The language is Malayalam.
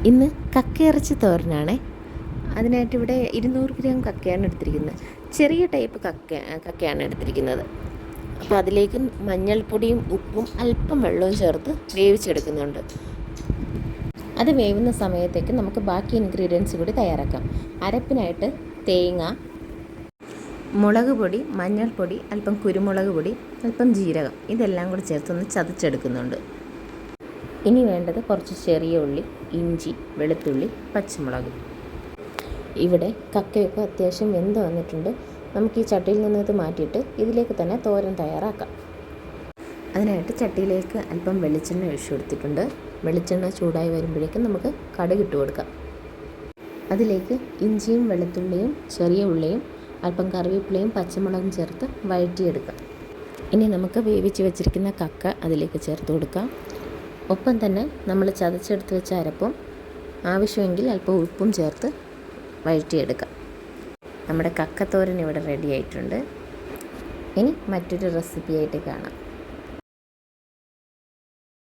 ഇന്ന് കക്കയിറച്ചി തോരനാണേ. അതിനായിട്ട് ഇവിടെ 200 ഗ്രാം കക്കയാണ് എടുത്തിരിക്കുന്നത്. ചെറിയ ടൈപ്പ് കക്കയാണ് എടുത്തിരിക്കുന്നത്. അപ്പോൾ അതിലേക്ക് മഞ്ഞൾപ്പൊടിയും ഉപ്പും അല്പം വെള്ളവും ചേർത്ത് വേവിച്ചെടുക്കുന്നുണ്ട്. അത് വേവുന്ന സമയത്തേക്ക് നമുക്ക് ബാക്കി ഇൻഗ്രീഡിയൻസ് കൂടി തയ്യാറാക്കാം. അരപ്പിനായിട്ട് തേങ്ങ, മുളക് പൊടി, മഞ്ഞൾപ്പൊടി, അല്പം കുരുമുളക് പൊടി, അല്പം ജീരകം, ഇതെല്ലാം കൂടി ചേർത്തൊന്ന് ചതച്ചെടുക്കുന്നുണ്ട്. ഇനി വേണ്ടത് കുറച്ച് ചെറിയ ഉള്ളി, ഇഞ്ചി, വെളുത്തുള്ളി, പച്ചമുളക്. ഇവിടെ കക്കയൊക്കെ അത്യാവശ്യം വെന്ത് വന്നിട്ടുണ്ട്. നമുക്ക് ഈ ചട്ടിയിൽ നിന്ന് ഇത് മാറ്റിയിട്ട് ഇതിലേക്ക് തന്നെ തോരൻ തയ്യാറാക്കാം. അതിനായിട്ട് ചട്ടിയിലേക്ക് അല്പം വെളിച്ചെണ്ണ ഒഴിച്ചു കൊടുത്തിട്ടുണ്ട്. വെളിച്ചെണ്ണ ചൂടായി വരുമ്പോഴേക്കും നമുക്ക് കടുക് ഇട്ട് കൊടുക്കാം. അതിലേക്ക് ഇഞ്ചിയും വെളുത്തുള്ളിയും ചെറിയ ഉള്ളിയും അല്പം കറിവേപ്പിലയും പച്ചമുളകും ചേർത്ത് വഴറ്റിയെടുക്കാം. ഇനി നമുക്ക് വേവിച്ച് വെച്ചിരിക്കുന്ന കക്ക അതിലേക്ക് ചേർത്ത് കൊടുക്കാം. ഒപ്പം തന്നെ നമ്മൾ ചതച്ചെടുത്ത് വെച്ച അരപ്പും ആവശ്യമെങ്കിൽ അല്പം ഉപ്പും ചേർത്ത് വഴറ്റിയെടുക്കാം. നമ്മുടെ കക്കത്തോരൻ ഇവിടെ റെഡി ആയിട്ടുണ്ട്. ഇനി മറ്റൊരു റെസിപ്പിയായിട്ട് കാണാം.